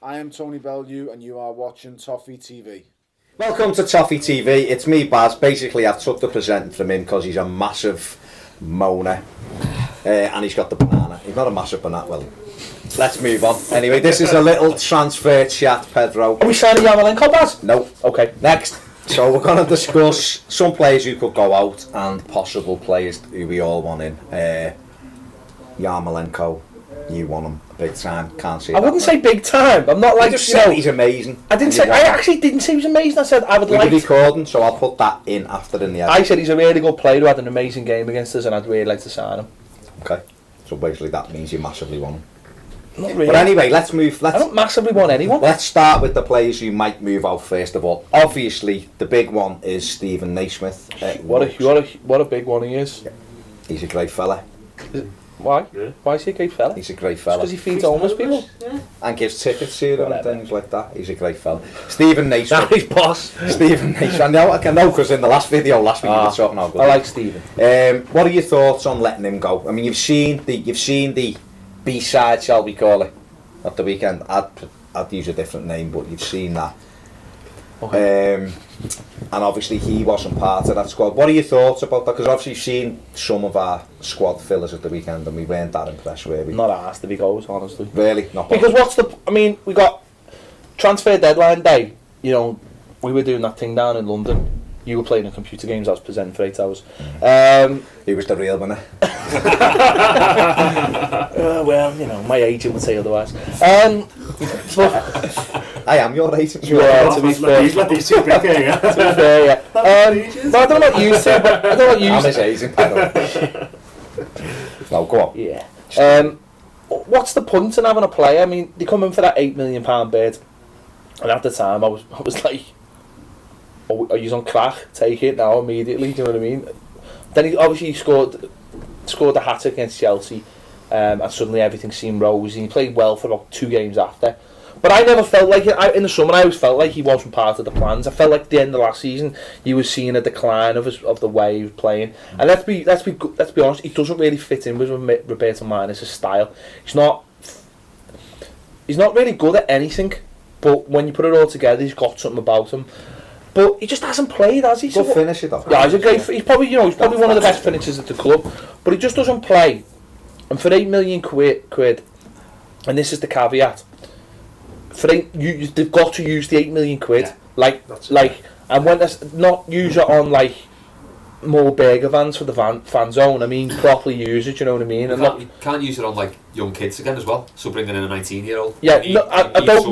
I am Tony Bellew and you are watching Toffee TV. Welcome to Toffee TV. It's me, Baz. Basically, I've took the presenting from him because he's a massive moaner and he's got the banana. He's not a massive banana. Well, let's move on. Anyway, this is a little transfer chat, Pedro. Are we signing Yarmolenko, Baz? No. Okay. Next. So we're going to discuss some players who could go out and possible players who we all want in. Yarmolenko, you want him big time. Can't see. I wouldn't say big time. I'm not like, I just said he's amazing. I actually didn't say he was amazing. I said I would like. We're recording, so I'll put that in after in the edit. I said he's a really good player who had an amazing game against us, and I'd really like to sign him. Okay. So basically, that means you massively want him. Not really. But anyway, let's move. I don't massively want anyone. Let's start with the players who might move out first of all. Obviously, the big one is Stephen Naismith. What a big one he is. He's a great fella. Why? Yeah. Why is he a great fella? He's a great fella. Because he feeds homeless people. Yeah. And gives tickets to them and things like that. He's a great fella. Stephen Naismith. That's his boss. Stephen Naismith. I know because in the last video last week you were talking how good. I like Stephen. What are your thoughts on letting him go? I mean, you've seen the B-side, shall we call it, at the weekend. I'd use a different name, but you've seen that. Okay. And obviously he wasn't part of that squad. What are your thoughts about that? Because obviously you've seen some of our squad fillers at the weekend and we weren't that impressed, were we? Not asked if he goes, honestly. Really? Not because we got transfer deadline day. You know, we were doing that thing down in London. You were playing in computer games, I was presenting for 8 hours. He was the real winner. Well, you know, my agent would say otherwise. I am your agent. Yeah, to be fair. He's let these two pick here, yeah. To be fair, yeah. But I don't know what you say, but I don't know what you I'm his agent, by the way. No, go on. Yeah. What's the point in having a player? I mean, they come in for that £8 million bid, and at the time I was like, are you on crack? Take it now immediately. Do you know what I mean? Then he obviously scored a hat-trick against Chelsea, and suddenly everything seemed rosy. He played well for about 2 games after. But I never felt like it. In the summer, I always felt like he wasn't part of the plans. I felt like at the end of last season, he was seeing a decline of the way he was playing. And let's be honest, he doesn't really fit in with Roberto Martinez's style. He's not really good at anything. But when you put it all together, he's got something about him. But he just hasn't played, has he? Good finisher, though. Yeah, he's probably one of the best finishers at the club. But he just doesn't play. And for £8 million, and this is the caveat. They've got to use the £8 million, yeah, and when there's not use it on like more burger vans for the fan zone. I mean, properly use it. You know what I mean? You can't use it on like young kids again as well. So bringing in a 19-year-old. Yeah, I don't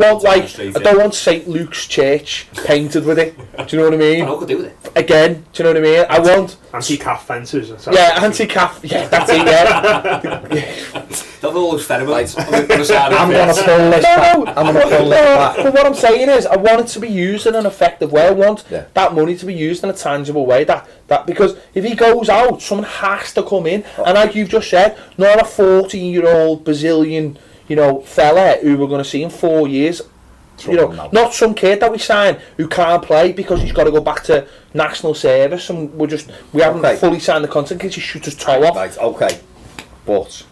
want St Luke's Church painted with it. Do you know what I mean? I could do with it again. Do you know what I mean? I want anti-calf fences. Yeah, anti-calf. Yeah, that's it. Yeah. They'll all those pheromones. I'm gonna pull this back. But what I'm saying is, I want it to be used in an effective way. I want that money to be used in a tangible way. That because if he goes out, someone has to come in, and like you've just said, not a 14-year-old Brazilian, fella who we're going to see in 4 years. Not some kid that we sign who can't play because he's got to go back to national service, and we haven't fully signed the contract because he shoots his toe off. Right, okay, but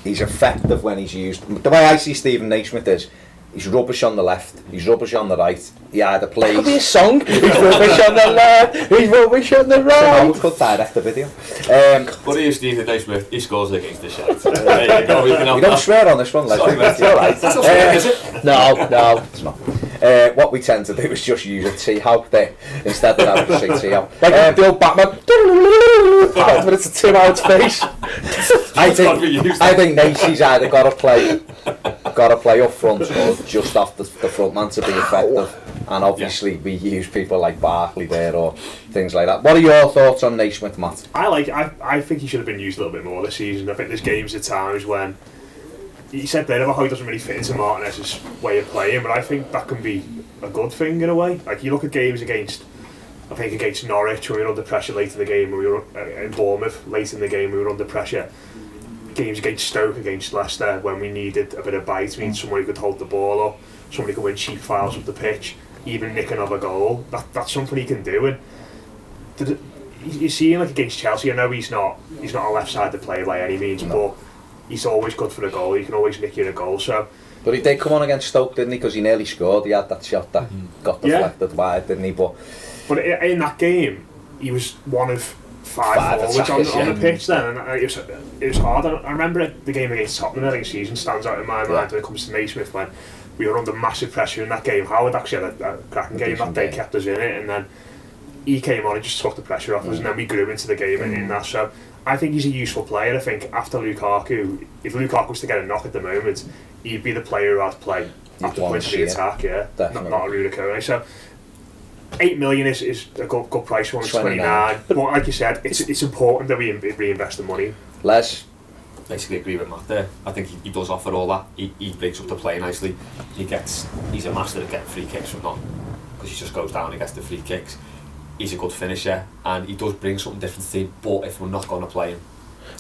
he's effective when he's used. The way I see Stephen Naismith is, he's rubbish on the left, he's rubbish on the right. He either plays. That could be a song. He's rubbish on the left, he's rubbish on the right. So I could direct the video. But here's Stephen Naismith. He scores against the shite. There you go. You don't swear on this one, Les. It's all right. That's not fair, is it? No, it's not. What we tend to do is just use a T-Hawk there instead of having a T-Hawk. Like the old Batman. But it's a Tim Howard's face. I think Nacy's either got to play up front or just off the front man to be effective. And obviously we use people like Barkley there or things like that. What are your thoughts on Naismith, Matt? I think he should have been used a little bit more this season. I think there's games at times when he said there about how he doesn't really fit into Martinez's way of playing, but I think that can be a good thing in a way. Like you look at games against Norwich when we were under pressure late in the game, when we were in Bournemouth late in the game we were under pressure. Games against Stoke, against Leicester, when we needed a bit of bite, we need someone who could hold the ball up, somebody who could win cheap fouls up the pitch, even nick another goal. That's something he can do. And you see him like against Chelsea. I know he's not a left-sided player by any means, but he's always good for a goal. He can always nick you a goal. So But he did come on against Stoke, didn't he? Because he nearly scored. He had that shot that got deflected wide, didn't he? But in that game, he was one of five forwards on the pitch then, and it was hard. I remember the game against Tottenham early season stands out in my mind when it comes to Naismith, when we were under massive pressure in that game. Howard actually had a cracking game that day, kept us in it, and then he came on and just took the pressure off us, and then we grew into the game in that. So I think he's a useful player. I think after Lukaku, if Lukaku was to get a knock at the moment, he'd be the player who I'd play at the point of the attack, not a Rudiger. So 8 million is a good price for him. 29. But like you said, it's important that we reinvest the money. Les? Basically agree with Matt there. I think he does offer all that. He breaks up the play nicely. He's a master at getting free kicks from not, because he just goes down and gets the free kicks. He's a good finisher, and he does bring something different to the team, but if we're not going to play him.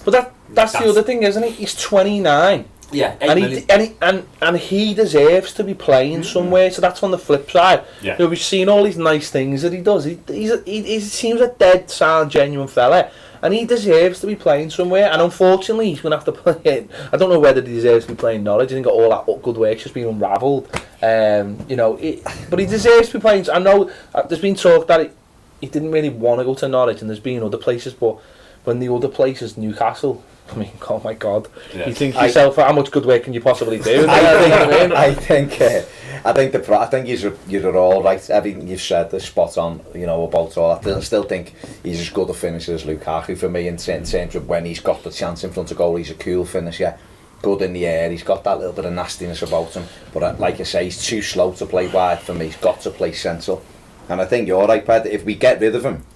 But that's the other thing, isn't it? He's 29. Yeah, and he deserves to be playing somewhere. So that's on the flip side. Yeah. You know, we've seen all these nice things that he does. He seems a dead, sound, genuine fella, and he deserves to be playing somewhere. And unfortunately, he's going to have to play. I don't know whether he deserves to be playing Norwich. I think all that good work's just been unravelled. You know, but he deserves to be playing. I know there's been talk that he didn't really want to go to Norwich, and there's been other places, but when the other place is Newcastle, I mean, oh my God! Yeah. You think to yourself, how much good work can you possibly do? I think you're all right. Everything you've said is spot on. You know, about all that. I still think he's as good a finisher as Lukaku for me in terms of when he's got the chance in front of goal. He's a cool finisher, good in the air. He's got that little bit of nastiness about him. But like I say, he's too slow to play wide for me. He's got to play central. And I think you're right, Ped. If we get rid of him,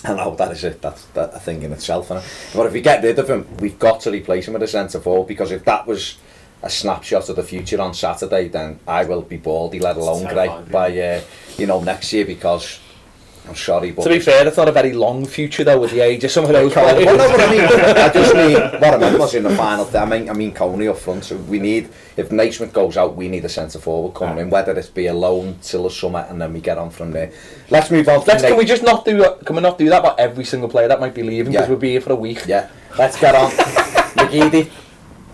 I know that's a thing in itself, but if we get rid of him, we've got to replace him with a centre forward, because if that was a snapshot of the future on Saturday, then I will be baldy, let alone great by next year, because I'm sorry, but... To be fair, it's not a very long future, though, with the age of some of those players. Well, no, what I mean, I just mean, what I meant was in the final, I mean Coney up front, so we need, if Naismith goes out, we need a centre-forward coming in, whether it be a loan till the summer, and then we get on from there. Let's move on. Can we just not do that? Can we not do that about every single player that might be leaving, because we'll be here for a week? Yeah, let's get on. McGeady,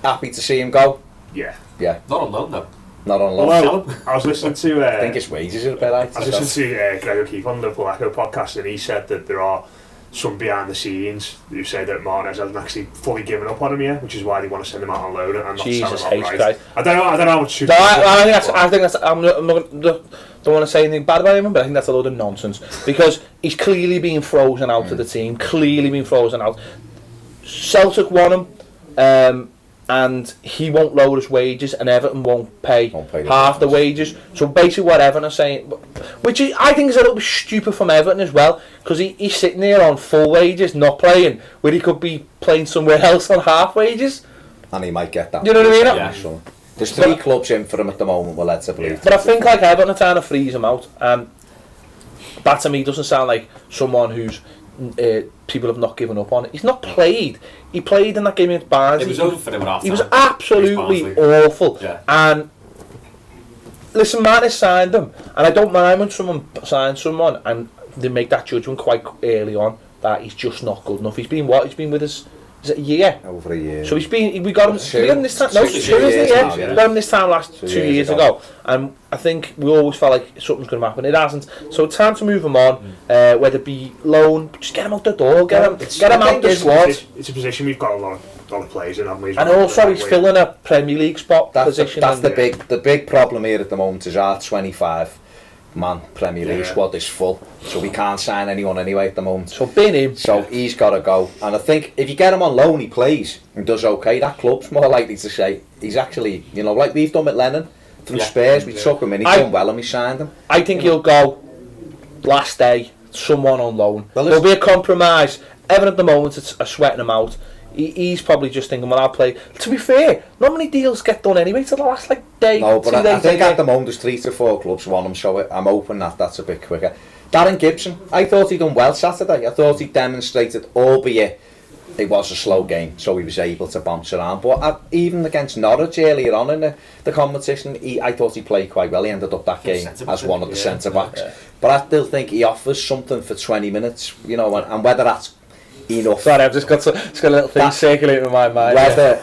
happy to see him go? Yeah. Not on loan, though. Not on loan. Well, I was listening to... I think his wages are a bit like. I was listening to Greg O'Keefe on the Liverpool Echo podcast, and he said that there are some behind the scenes who say that Martinez hasn't actually fully given up on him yet, which is why they want to send him out on loan and not Jesus sell him H. outright. I don't know how much... I think that's... I'm not, don't want to say anything bad about him, but I think that's a load of nonsense, because he's clearly being frozen out of the team. Clearly being frozen out. Celtic want him. And he won't lower his wages, and Everton won't pay half the wages. So basically what Everton are saying, which I think is a little bit stupid from Everton as well, because he's sitting there on full wages, not playing, where he could be playing somewhere else on half wages. And he might get that. You know what I mean? Yeah. So there's 3 clubs in for him at the moment, we're led to believe. But I think like Everton are trying to freeze him out. That to me doesn't sound like someone who's people have not given up on it. He's not played. He played in that game against Barnes. It was over for him at half time. He was absolutely awful. Yeah. And listen, Martinez signed him, and I don't mind when someone signs someone and they make that judgment quite early on that he's just not good enough. He's been with us. Is it a year? Over a year. So we got him this time. No, 2 years, isn't it? We got him this time last 2 years ago. And I think we always felt like something's going to happen. It hasn't. So it's time to move him on. Whether it be loan, just get him out the door. Get him out the squad. It's a position we've got a lot of players in, haven't we? And also he's filling a Premier League spot position. That's the big problem here at the moment, is our 25-man Premier League squad is full, so we can't sign anyone anyway at the moment. So bin him. So he's got to go. And I think if you get him on loan, he plays and does okay. That club's more likely to say he's actually, like we've done with Lennon from Spurs. We took him in, he's done well, and we signed him. I think he'll go last day. Someone on loan. Well, there'll be a compromise. Everton at the moment are sweating him out. He's probably just thinking, well, I'll play. To be fair, not many deals get done anyway till the last day. No, but I think at the moment there's 3 to 4 clubs want him, so I'm hoping that's a bit quicker. Darron Gibson, I thought he'd done well Saturday. I thought he demonstrated, albeit it was a slow game, so he was able to bounce around. But even against Norwich earlier on in the competition, I thought he played quite well. He ended up that game as one of the centre-backs. But I still think he offers something for 20 minutes, and whether that's enough. Sorry, I've just got a little thing circulating in my mind. Whether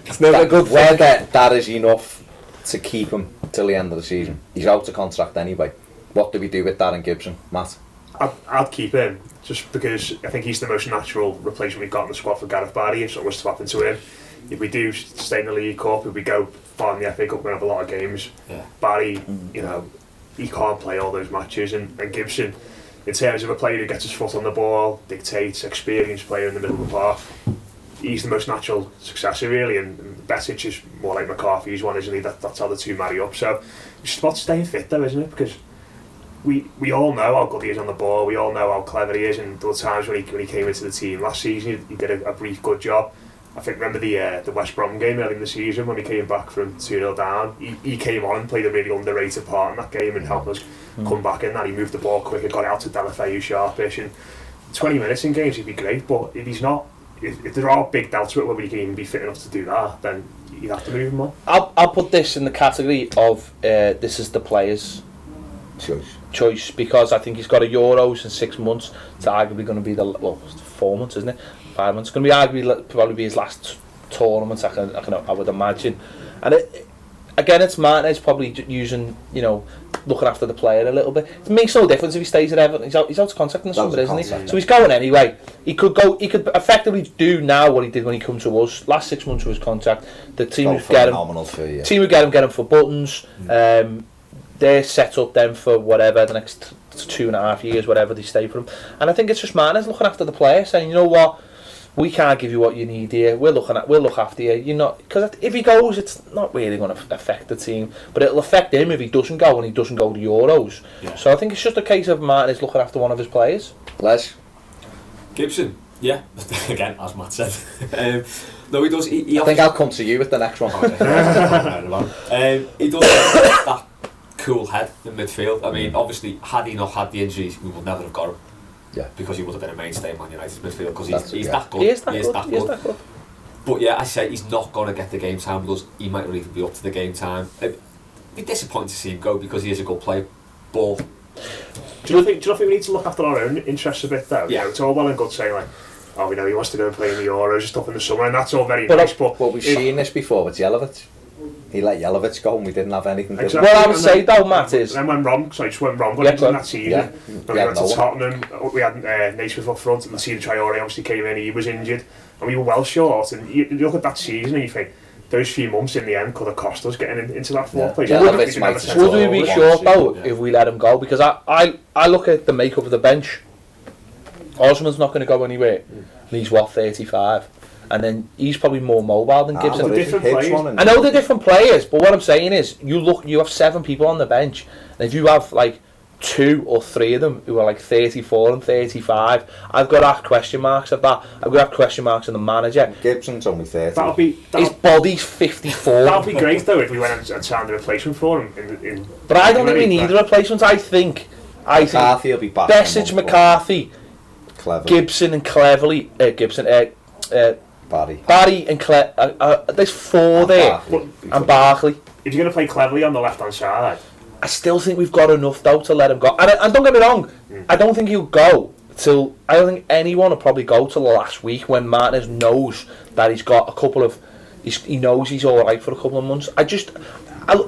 It's never a good thing. whether that is enough to keep him till the end of the season. He's out of contract anyway. What do we do with Darron Gibson, Matt? I'd keep him just because I think he's the most natural replacement we've got in the squad for Gareth Barry if something was to happen to him. If we do stay in the League Cup, if we go far in the FA Cup, we're going to have a lot of games. Yeah. Barry, you know, he can't play all those matches, and Gibson, in terms of a player who gets his foot on the ball, dictates, experienced player in the middle of the park, he's the most natural successor really, and Besic is more like McCarthy's one, isn't he? That's how the two marry up. So it's about staying fit though, isn't it? Because we all know how good he is on the ball, we all know how clever he is, and there were times when he came into the team last season, he did a brief good job. I think remember the West Brom game early in the season when he came back from 2-0 down. He came on and played a really underrated part in that game and helped us come back in that. He moved the ball quicker, got it out to Delafeu sharpish, and 20 minutes in games he'd be great, but if he's not, if there are big doubts about whether he can even be fit enough to do that, then you'd have to move him on. I'll put this in the category of this is the player's choice because I think he's got a Euros in 6 months. It's arguably going to be it's 4 months, isn't it? 5 months. It's going to be arguably probably be his last tournament. I would imagine. And again, it's Martinez probably using, looking after the player a little bit. It makes no difference if he stays at Everton. He's out of contract in the summer, isn't he? So he's going anyway. He could go. He could effectively do now what he did when he come to us. Last 6 months of his contract, the team would get him. Team would get him for buttons. They're set up then for whatever the next 2.5 years, whatever they stay for him. And I think it's just Martinez looking after the player, saying, you know what, we can't give you what you need here. We'll look after you. You're not, because if he goes, it's not really going to affect the team, but it'll affect him if he doesn't go and he doesn't go to Euros. Yeah. So I think it's just a case of Martinez looking after one of his players. Les? Gibson, yeah. Again, as Matt said. No, he does. I think I'll come to you with the next one. He does that cool head in midfield. I mean, obviously, had he not had the injuries, we would never have got him. Yeah. Because he would have been a mainstay in Man United's midfield. Because he's that good. He is that good. But yeah, I say he's not going to get the game time with us. He might not even be up to the game time. It'd be disappointing to see him go because he is a good player. But do you not think we need to look after our own interests a bit though? Yeah. It's all well and good saying like, oh, he wants to go and play in the Euros just up in the summer, and that's all very nice. But we've seen this before with Yelovich. He let Yelovich go and we didn't have anything to do. What I would say though, Matt, is... And when Rom got into that season, when we went to Tottenham, we had Naismith up front, and Lassina Traore obviously came in, he was injured, and we were well short, and you look at that season and you think, those few months in the end could have cost us getting into that fourth place. Would we be short though if we let him go? Because I look at the makeup of the bench. Osman's not going to go anywhere, and he's 35. And then he's probably more mobile than Gibson. I know they're different players, but what I'm saying is, you have 7 people on the bench, and if you have like 2 or 3 of them who are like 34 and 35, I've got to have question marks of that. I've got to have question marks on the manager. Gibson's only 30. His body's 54. That'd be great though if we went and signed a replacement for him. But I don't think we need a replacement. I think McCarthy will be back. Besic, McCarthy, Gibson and Cleverly. Barry and there's 4 there. And Barkley. If you're going to play Cleverly on the left-hand side, I still think we've got enough though to let him go. And don't get me wrong, I don't think he'll go till... I don't think anyone will probably go till the last week when Martinez knows that he's got a couple of... He knows he's alright for a couple of months. I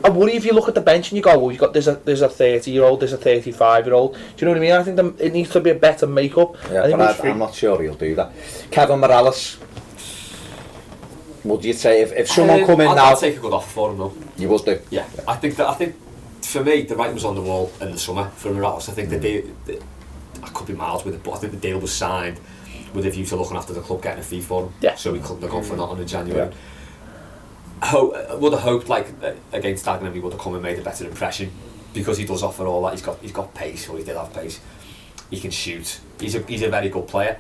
worry if you look at the bench and you go, well, there's a 30-year-old, there's a 35-year-old. Do you know what I mean? I think it needs to be a better make-up. Yeah, but I'm not sure he'll do that. Kevin Mirallas. Would you say if someone come in now? I'd take a good offer for him though. You would do? Yeah. I think for me the writing was on the wall in the summer for Mirallas. I think I could be miles with it, but I think the deal was signed with a view to looking after the club, getting a fee for him. Yeah. So we couldn't have gone for nothing in January. Yeah. Would have hoped like against Dagenham he would have come and made a better impression because he does offer all that. He's got pace, or he did have pace. He can shoot. He's a very good player,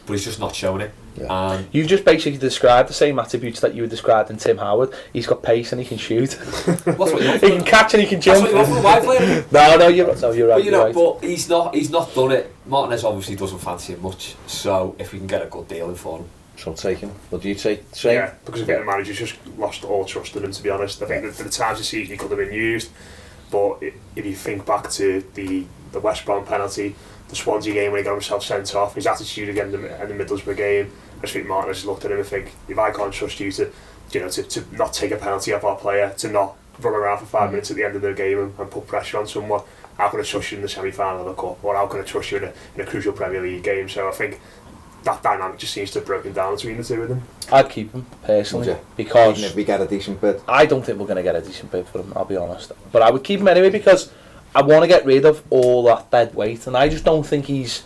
but he's just not showing it. Yeah. You've just basically described the same attributes that you were described in Tim Howard. He's got pace and he can shoot. What's what you he can catch and he can jump. That's what you want from a wide player. No, you're right. But but he's not done it. Martinez obviously doesn't fancy him much. So if we can get a good deal in for him, so take him. What do you say? Yeah, because I think the manager's just lost all trust in him. To be honest, I think that the times this season he could have been used, but if you think back to the West Brom penalty, the Swansea game when he got himself sent off, his attitude again in the Middlesbrough game. I just think Martin has looked at him and think, if I can't trust you to not take a penalty off our player, to not run around for 5 minutes at the end of the game and put pressure on someone, how can I trust you in the semi-final of the Cup, or how can I trust you in a crucial Premier League game? So I think that dynamic just seems to have broken down between the two of them. I'd keep him personally, because even if we get a decent bid. I don't think we're going to get a decent bid for him, I'll be honest, but I would keep him anyway because I want to get rid of all that dead weight, and I just don't think he's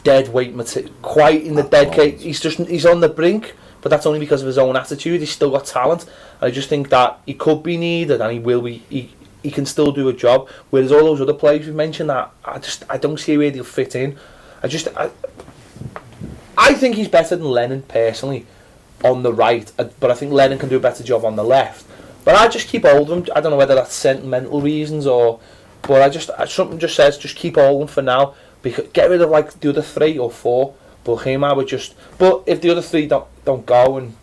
dead weight quite in the dead case. He's on the brink, but that's only because of his own attitude. He's still got talent, and I just think that he could be needed, and he will be. He can still do a job. Whereas all those other players we've mentioned, that I don't see where they'll fit in. I think he's better than Lennon personally on the right, but I think Lennon can do a better job on the left. But I just keep hold of him. I don't know whether that's sentimental reasons but something just says just keep hold of him for now. Because get rid of like the other 3 or 4. But him, I would just. But if the other 3 don't go, and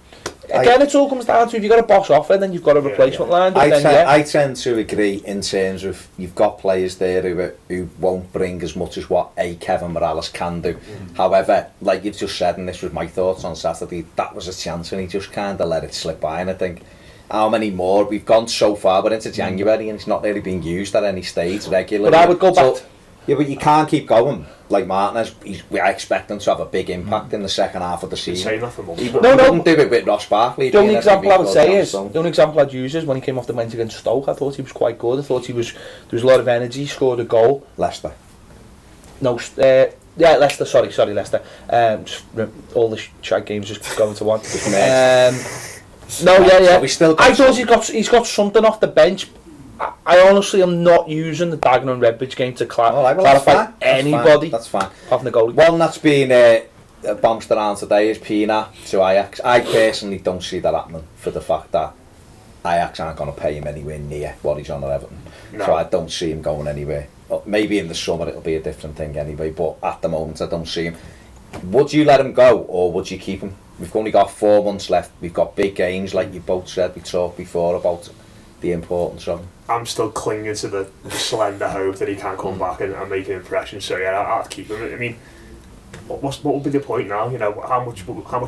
again, it all comes down to if you've got a boss offer, then you've got a replacement line. But I tend to agree in terms of you've got players there who won't bring as much as what a Kevin Mirallas can do. However, like you've just said, and this was my thoughts on Saturday, that was a chance, and he just kind of let it slip by. And I think, how many more? We've gone so far, but into January, and it's not really being used at any stage regularly. But I would go back. Yeah, but you can't keep going like Martinez. I expect him to have a big impact in the second half of the season. Saying that for months. He wouldn't do it with Ross Barkley. The only example I would say is, the only example I'd use is when he came off the bench against Stoke. I thought he was quite good. I thought there was a lot of energy. He scored a goal. Leicester. No, Leicester. Sorry, Leicester. All the shag games just going to one. Yeah. I thought he's got something off the bench. I honestly am not using the Dagenham and Redbridge game to clarify anybody. That's fine. Having the goal. One that's been bounced around today is Pienaar to Ajax. I personally don't see that happening for the fact that Ajax aren't going to pay him anywhere near what he's on at Everton. No. So I don't see him going anywhere. Maybe in the summer it'll be a different thing anyway, but at the moment I don't see him. Would you let him go or would you keep him? We've only got 4 months left. We've got big games, like you both said. We talked before about the importance of him. I'm still clinging to the slender hope that he can come back and make an impression. So yeah, I'll keep him. I mean, what will be the point now? You know, how much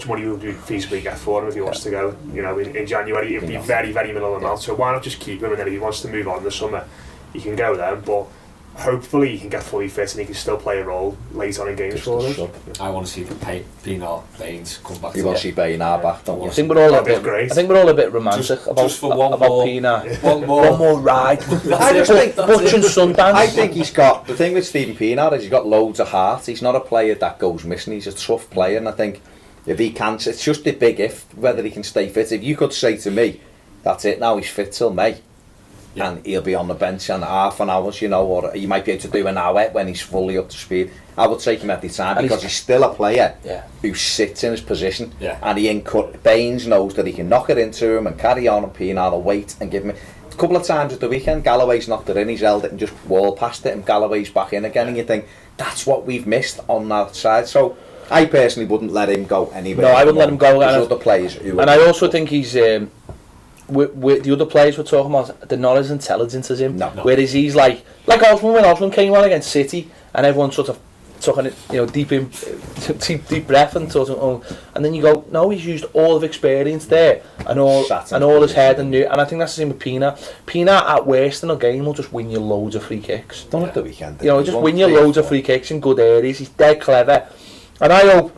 money will you feasibly get for him if he wants to go? You know, in January it would be very, very minimal amount. So why not just keep him, and then if he wants to move on in the summer, he can go then. But hopefully he can get fully fit and he can still play a role late on in games for us. I want to see the Pienaar Baines come back. You want to see Pienaar back, don't you? I think we're all a bit romantic about Pienaar. One more ride. I just think Butch and Sundance. I think he's got, the thing with Stephen Pienaar is he's got loads of heart. He's not a player that goes missing. He's a tough player, and I think if he can, it's just a big if whether he can stay fit. If you could say to me, that's it now, he's fit till May. Yeah. And he'll be on the bench in half an hour, you know, or he might be able to do an hour when he's fully up to speed. I would take him every time, because he's still a player who sits in his position, and Baines knows that he can knock it into him and carry on, and Pienaar will wait and give him a couple of times at the weekend. Galloway's knocked it in, he's held it and just wall past it, and Galloway's back in again, and you think that's what we've missed on that side. So I personally wouldn't let him go anywhere. No, I wouldn't let him go. There's other players who and I also think he's with the other players we're talking about, they're not as intelligent as him. No. Whereas he's like Osman, when Osman came on against City, and everyone sort of took it, you know, deep breath and sort of, and then you go, no, he's used all of experience there and all his head and I think that's the same with Pienaar. Pienaar at worst in a game will just win you loads of free kicks. Don't have the weekend. You know, just win you loads of free kicks in good areas. He's dead clever, and I hope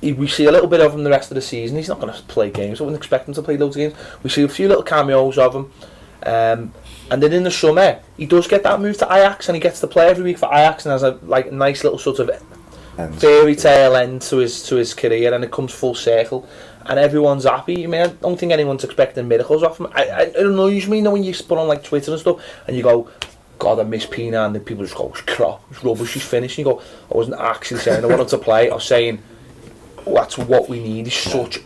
we see a little bit of him the rest of the season. He's not going to play games. I wouldn't expect him to play loads of games. We see a few little cameos of him. And then in the summer, he does get that move to Ajax, and he gets to play every week for Ajax, and has a nice little sort of fairy tale end to his career, and it comes full circle, and everyone's happy. I mean, I don't think anyone's expecting miracles off him. It annoys me, you know, when you put on like Twitter and stuff, and you go, God, I miss Pienaar, and then people just go, it's crap, it's rubbish, he's finished. And you go, I wasn't actually saying I want him to play. I was saying, that's what we need. He's such.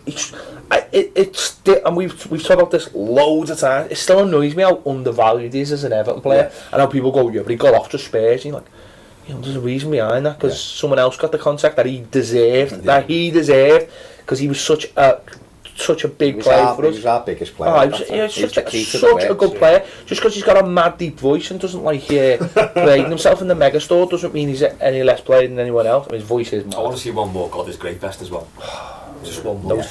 And we've talked about this loads of times. It still annoys me how undervalued he is as an Everton player, and how people go, yeah, but he got off to Spurs. And you're like, you know, there's a reason behind that, because someone else got the contract that he deserved, because he was such a such a big player for us. He was our biggest player. Oh, he was such a good player. Just because he's got a mad deep voice and doesn't like playing himself in the megastore doesn't mean he's any less player than anyone else. I mean, his voice is mad. I want to see one more God is Great best as well. Just one more.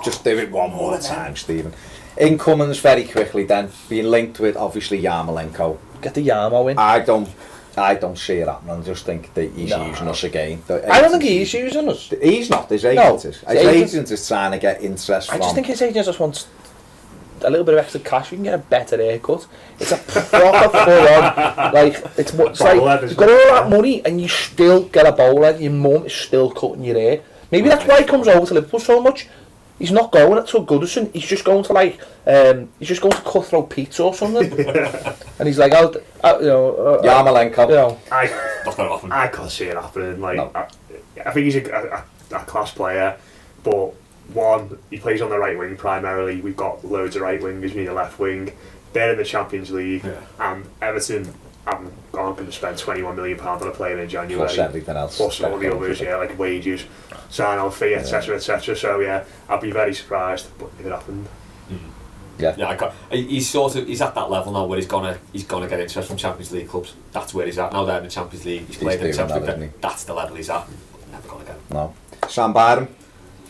Just do it one more time, Stephen. Incomings very quickly then, being linked with obviously Yarmolenko. Get the Yarmo in. I don't see it happening. I just think that he's using us again. I don't think he's using us. He's not. His agent is. His agent is trying to get interest from... I just think his agent just wants a little bit of extra cash. You can get a better haircut. It's a proper full-on... Like, it's like, you've got all that money and you still get a bowler. Your mum is still cutting your hair. Maybe that's why he comes over to Liverpool so much. He's not going to Goodison. He's just going to Cutthroat Pizza or something. And he's like, Yarmolenko. You know. I can't see it happening. Like, no. I think he's a class player, but one, he plays on the right wing primarily. We've got loads of right wingers, we need a left wing. They're in the Champions League, and Everton haven't going to spend £21 million on a player in January. Plus everything else. Plus all the others, like wages, sign-on fee, etc., etc. So yeah, I'd be very surprised if it happened. Yeah, he's at that level now where he's gonna get interest from Champions League clubs. That's where he's at now. They're in the Champions League. He's played in the Champions League. That's the level he's at. Never gonna get him. No. Sam Byram.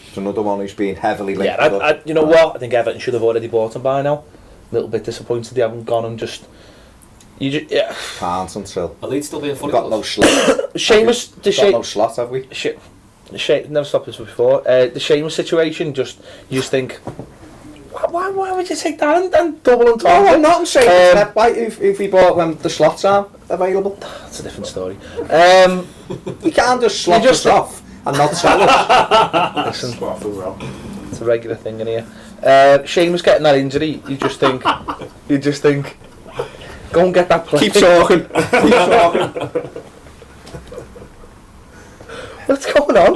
It's another one who's been heavily linked. Yeah, you know what? I think Everton should have already bought him by now. A little bit disappointed they haven't gone and just. Can't until. At least still being funny. We've got no slot. Seamus, no slot, have we? Never stopped this before. The Seamus situation, you just think, why would you take that and double and top? No, I'm not saying if we bought when the slots aren't available. That's a different story. You can't just slot us off and not sell us. Listen, it's a regular thing in here. Seamus getting that injury, you just think, go and get that play. Keep talking. What's going on?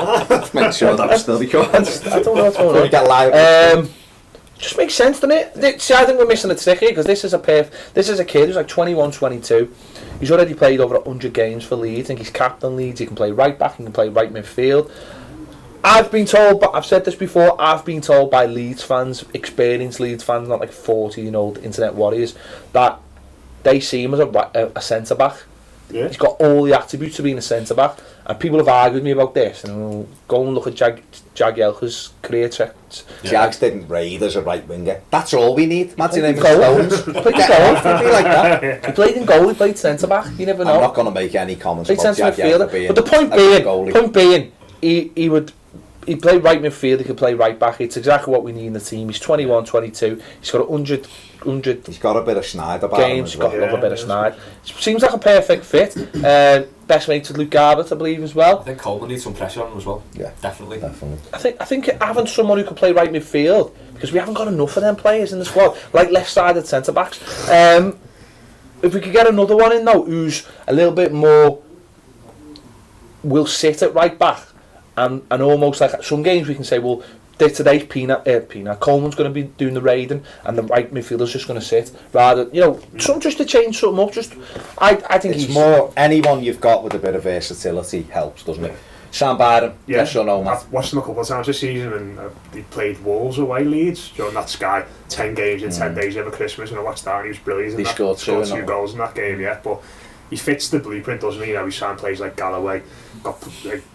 Make sure that's still because I don't know what's going on. Get live. Just makes sense, doesn't it? See, I think we're missing a trick here because this is a kid who's like 21, 22. He's already played over 100 games for Leeds. I think he's captain Leeds. He can play right back. He can play right midfield. I've been told, but I've said this before. I've been told by Leeds fans, experienced Leeds fans, not like 14-year-old internet warriors, that they see him as a centre back. Yeah. He's got all the attributes of being a centre back, and people have argued with me about this. And go and look at Jagielka's career tracks. Jags didn't raid as a right winger. That's all we need. Imagine him in Stones. He played in goal. Like that. He played in goal. He played centre back. You never know. I'm not going to make any comments about Jagielka being. But the point being, he played right midfield. He could play right back. It's exactly what we need in the team. He's 21, 22. He's got 100. He's got a bit of snide about games. Him as well. Got a bit of snide. Seems like a perfect fit. Best mates with Luke Garbutt, I believe, as well. I think Coleman needs some pressure on him as well. Yeah, definitely. I think having someone who can play right midfield, because we haven't got enough of them players in the squad, like left-sided centre backs. If we could get another one in though, who's a little bit more, will sit at right back, and almost like some games we can say, well, today's Pienaar, Coleman's going to be doing the raiding, and the right midfielder's just going to sit. Rather, something just to change something up. I think it's more anyone you've got with a bit of versatility helps, doesn't it? Sam Byram, yes or no, Matt? I've watched him a couple of times this season, and he played Wolves away Leeds during that Sky 10 games in 10 days over Christmas, and I watched that, and he was brilliant. He scored two goals in that game, yeah. But he fits the blueprint, doesn't he? He signed players like Galloway, got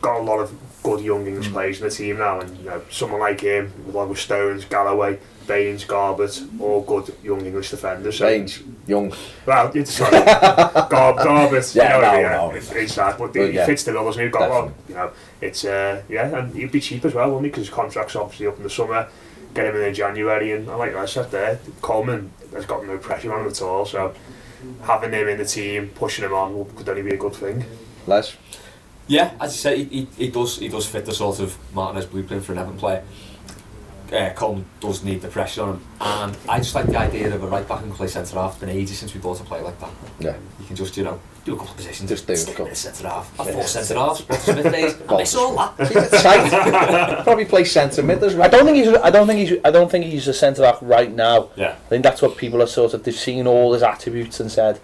a lot of good young English players in the team now, and someone like him, along with Stones, Galloway, Baines, Garbutt, all good young English defenders. So, Baines, young. Well, sorry, Garbutt, no. Inside, but he fits the bill, doesn't he? Got one, it's and he'd be cheap as well, wouldn't he? Because his contract's obviously up in the summer. Get him in January, and like I said there, Coleman has got no pressure on him at all. So having him in the team, pushing him on, could only be a good thing. Les? Yeah, as you say, he does fit the sort of Martinez blueprint for an Everton player. Coleman does need the pressure on him, and I just like the idea of a right back and play centre half. It's been ages since we bought a player like that. Yeah, you can just do a couple of positions. Just do stick a centre half. I've four centre halves. Smith days. I miss all that. Probably play centre mid as well. I don't think he's a centre half right now. Yeah, I think that's what people are they've seen all his attributes and said,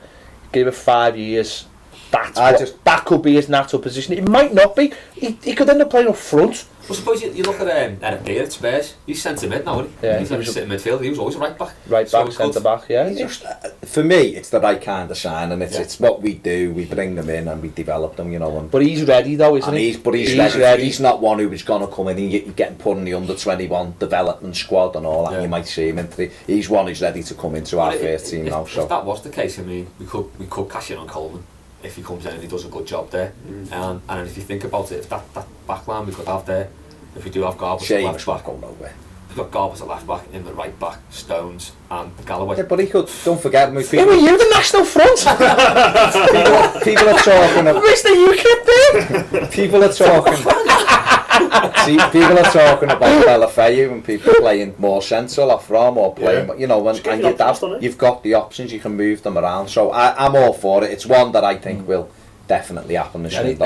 give it 5 years. That could be his natural position. It might not be. He could end up playing up front. Well, suppose you look at Eric Dier at Spurs. He's centre mid now, isn't he? Yeah, he's sitting midfield. He was always a right back. Right back, centre back. Yeah. Just, for me, it's the right kind of sign, and it's what we do. We bring them in and we develop them, you know. And but he's ready though, isn't he? He's ready. He's not one who's going to come in and you're getting put in the under-21 development squad and all that. And you might see him into. He's one who's ready to come into our first team now. So if that was the case, I mean, we could cash in on Coleman if he comes in and he does a good job there. And if you think about it, if that back line we could have there. If we do have Garbus at left back, we've got Garbus at left back, in the right back, Stones and Galloway. Yeah, but he could, don't forget, Who are you, the National Front? people are talking about... Mr. UKIP People are talking... people are talking about Belafeu and people playing more central off from or playing, you know, and you've got the options, you can move them around. So I'm all for it. It's one that I think will definitely happen this window.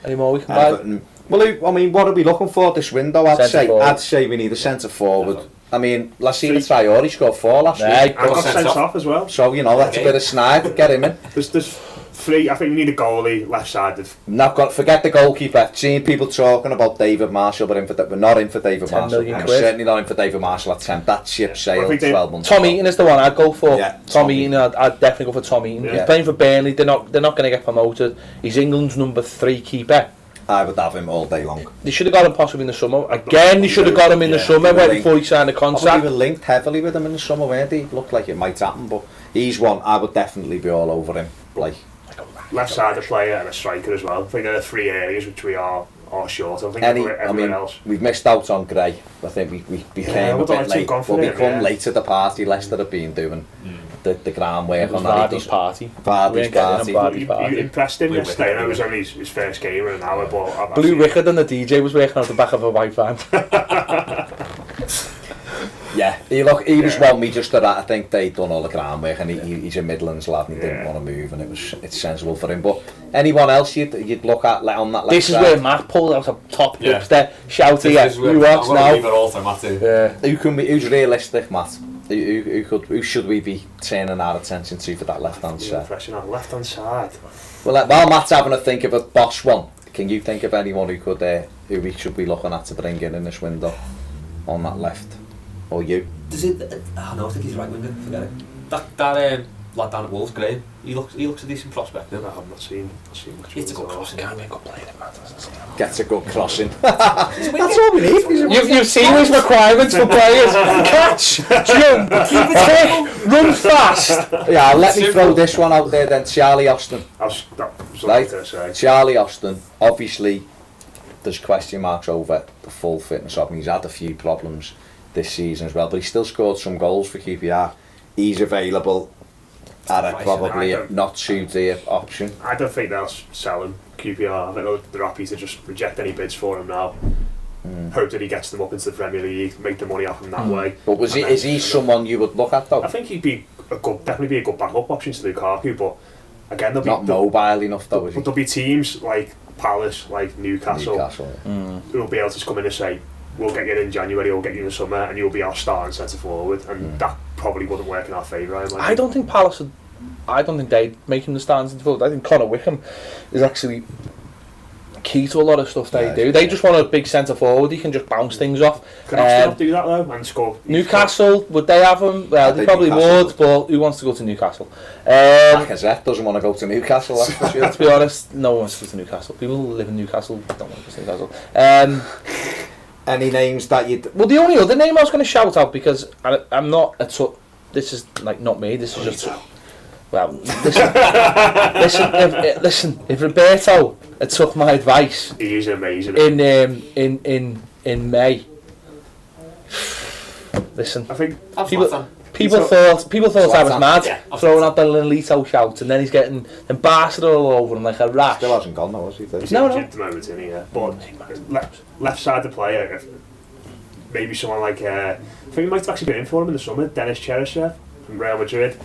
Any more we can buy? Well, I mean, what are we looking for this window? I'd say we need a centre forward. I mean, let's see the Traore scored 4 last week. And got sent off as well. So, you know, that's a bit of snide. Get him in. There's 3. I think we need a goalie left-sided. Forget the goalkeeper. Seeing people talking about David Marshall, but we're not in for David Marshall. We're certainly not in for David Marshall at 10. That ship sailed 12 months Tom Eaton is the one I'd go for. Yeah, Tom Eaton, I'd definitely go for Tom Eaton. Yeah. He's playing for Burnley. They're not going to get promoted. He's England's number 3 keeper. I would have him all day long. They should have got him possibly in the summer. Again, they should have got him in the summer before he signed a contract. We were linked heavily with him in the summer, weren't he? Looked like it might happen, but he's one I would definitely be all over him. Like left-sided player and a striker as well. I think there are 3 areas which we are short. I think everyone else. We've missed out on Gray. I think we became a bit late. We'll become late to the party. Leicester have been doing the groundwork on that. Vardy's party. You impressed him yesterday. It was only his first game in an hour, but Blue Rickard and the DJ was working out the back of a white van. Yeah, he was one we just did that. I think they'd done all the groundwork, and he's a Midlands lad and he didn't want to move, and it's sensible for him. But anyone else you'd look at on that left This is side? where Matt pulled out a top hipster shout here. Who wants now? Leave it all to Matt. Who's realistic, Matt? Who should we be turning our attention to for that left-hand side? Impression on left-hand side. Well, while Matt's having a think of a boss one, can you think of anyone who we should be looking at to bring in this window on that left? Or you? Does it? No, I think he's right winger. Forget it. That lad down at Wolves, Graham. He looks a decent prospect. I have not seen much. It's a good crossing. Can't be a good player, man. Gets a good crossing. That's all we need. You've seen his requirements for players: catch, jump, kick, run fast. Yeah, let me throw this one out there then. Charlie Austin. Charlie Austin. Obviously, there's question marks over the full fitness of him. He's had a few problems this season as well, but he still scored some goals for QPR. He's available at probably not too dear option. I don't think they'll sell him, QPR. I think they're happy to just reject any bids for him now. Hope that he gets them up into the Premier League, make the money off him that way. But is he someone you would look at though? I think he'd be definitely be a good backup option to Lukaku, but again they'll not mobile enough though, is he? But there'll be teams like Palace, like Newcastle. Who'll be able to come in and say, we'll get you in January, we'll get you in the summer, and you'll be our starting centre forward, and that probably wouldn't work in our favour. I don't think Palace I don't think they'd make him the starting centre forward. I think Conor Wickham is actually key to a lot of stuff they do. They just want a big centre forward. He can just bounce things off. Can Arsenal do that though and score? Newcastle, would they have him? Well, they probably would, but who wants to go to Newcastle? Lacazette doesn't want to go to Newcastle, that's for sure. To be honest, no one wants to go to Newcastle. People who live in Newcastle don't want to go to Newcastle. Any names that you'd... Well, the only other name I was going to shout out, because I'm not this is like not me, this is just... Well, listen, if Roberto had took my advice... He is amazing. In May... Listen, I think... People thought I was mad, throwing out the Lolito shout, and then he's getting Barcelona all over him like a rash. Still hasn't gone though, has he? No. At the moment, isn't he? Yeah. But left side of the player, maybe someone like I think we might have actually been in for him in the summer. Denis Cheryshev from Real Madrid.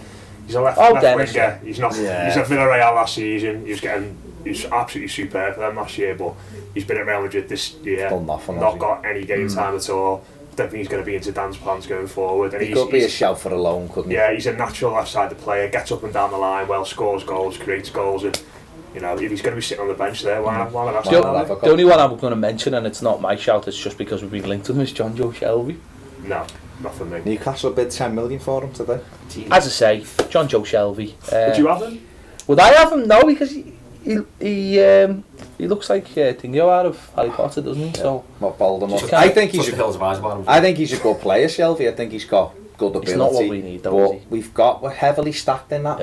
He's a left winger. He's not. Yeah. He's at Villarreal last season. He was absolutely superb for them last year, but he's been at Real Madrid this year. Not got any game time at all. Don't think he's going to be into Dan's plans going forward. And he could be a shout for a loan, couldn't he? Yeah, he's a natural left-sided player, gets up and down the line, scores goals, creates goals, and You know, if he's going to be sitting on the bench there, why not have The only one I'm going to mention, and it's not my shout, it's just because we've been linked with him, is John Joe Shelby. No, not for me. Newcastle bid 10 million for him today. As I say, John Joe Shelby. Would you have him? Would I have him? No, because he looks like Dingo out of Harry Potter, doesn't he? So Not Voldemort. I think he's a good player, Shelby. I think he's got good ability. It's not what we need, though, but we're heavily stacked in that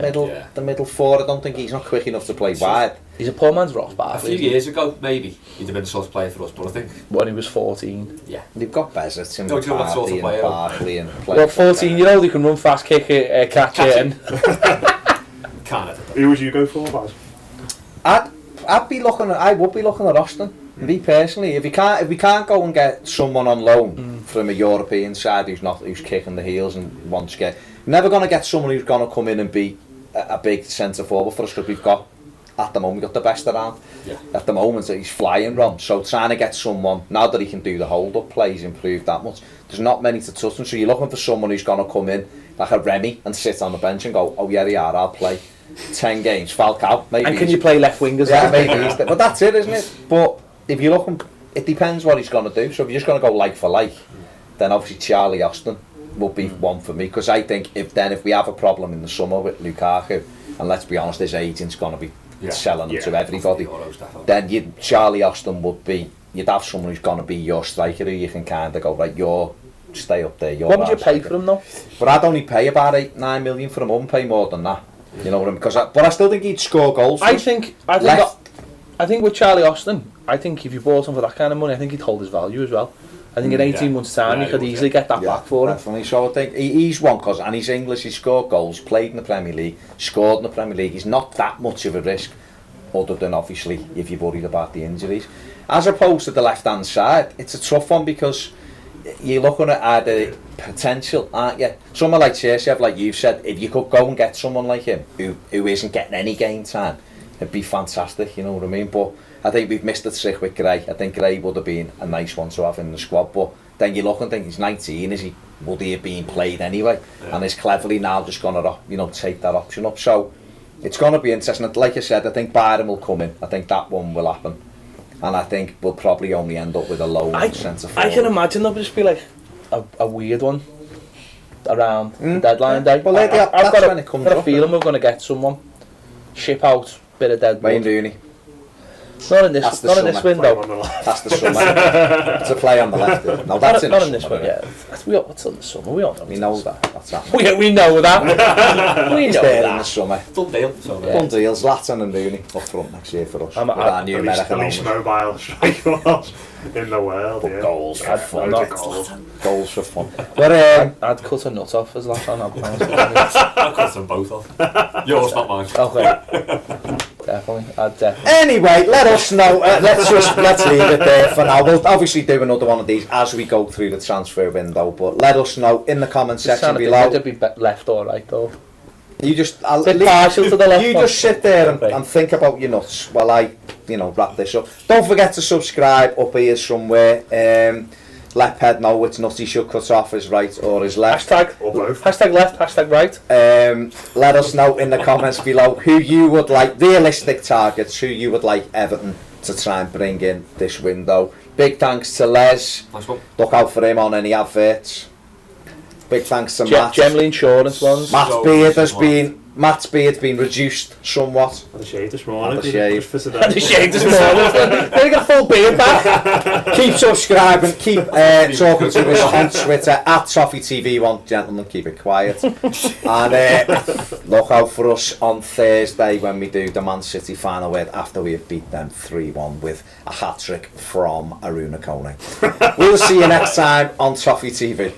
the middle four. I don't think he's not quick enough to play wide. He's a poor man's Ross Barkley. A few years ago, maybe he'd have been the sort of player for us, but I think when he was 14. Yeah, they've got Bezett and McPartland and Barkley and well, 14-year-old, he can run fast, kick it, catch it, and Canada. Who would you go for, Baz? I would be looking at Austin. Me personally, if we can't go and get someone on loan from a European side who's kicking the heels and wants to get, you're never going to get someone who's going to come in and be a big centre forward for us, because we've got at the moment we've got the best around. Yeah. At the moment he's flying Ron, so trying to get someone now that he can do the hold up play, he's improved that much. There's not many to touch him, so you're looking for someone who's going to come in like a Remy and sit on the bench and go, oh yeah, I'll play 10 games. Falcao, maybe. And can you play left wing as well? well? Yeah, maybe. But that's it, isn't it? But if you're looking, it depends what he's going to do. So if you're just going to go like for like, then obviously Charlie Austin will be one for me, because I think if we have a problem in the summer with Lukaku, and let's be honest, his agent's going to be selling him to everybody, then Charlie Austin would be, you'd have someone who's going to be your striker who you can kind of go, right, you're stay up there. What would you pay for him though? But I'd only pay about 8-9 million for him. I wouldn't pay more than that. You know what I mean? But I still think he'd score goals. I think with Charlie Austin, I think if you bought him for that kind of money, I think he'd hold his value as well. I think in 18 months' time, you could easily get that back for him. Definitely. So I think he's one, and he's English, he's scored goals, played in the Premier League, scored in the Premier League. He's not that much of a risk, other than obviously if you're worried about the injuries. As opposed to the left-hand side, it's a tough one, because you're looking at the potential, aren't you? Someone like Churchev, like you've said, if you could go and get someone like him who isn't getting any game time, it'd be fantastic, you know what I mean? But I think we've missed the trick with Gray. I think Gray would have been a nice one to have in the squad, but then you look and think he's 19, would he have been played anyway? Yeah. And is Cleverly now just going to take that option up? So it's going to be interesting. Like I said, I think Byram will come in. I think that one will happen. And I think we'll probably only end up with a low centre forward. I can imagine there'll just be like a weird one around the deadline day. Well, I've got a feeling we're going to get someone, ship out, bit of dead Wayne Rooney. Not in this window. That's the summer. It's a play on the left. No, that's not in this one. Yeah, what's in the summer? We all know. We know that. That's that. We know that. He's there in the summer. Done deal. Done deals. Zlatan and Rooney up front next year for us. Our new American least mobile striker in the world. But goals for fun. Goals for fun. But I'd cut a nut off as Zlatan. I'd cut them both off. Yours, not mine. Okay. Definitely. Anyway, let us know. Let's leave it there for now. We'll obviously do another one of these as we go through the transfer window. But let us know in the comment section below. It'd be left or right though. You just partial to the left. You just sit there and think about your nuts while I, wrap this up. Don't forget to subscribe up here somewhere. Let Ped know which nut he should cut off, his right or his left. Hashtag left, hashtag right. Let us know in the comments below who you would like, realistic targets, who you would like Everton to try and bring in this window. Big thanks to Les. Nice one. Look out for him on any adverts. Big thanks to Matt. Generally insurance ones. Matt's beard's been reduced somewhat. Had a shave this morning. Had a shave this morning. They got a full beard back. Keep subscribing. Keep talking to us on Twitter at Toffee TV1. Gentlemen, keep it quiet. And look out for us on Thursday when we do the Man City final after we have beat them 3-1 with a hat-trick from Aruna Kone. We'll see you next time on Toffee TV.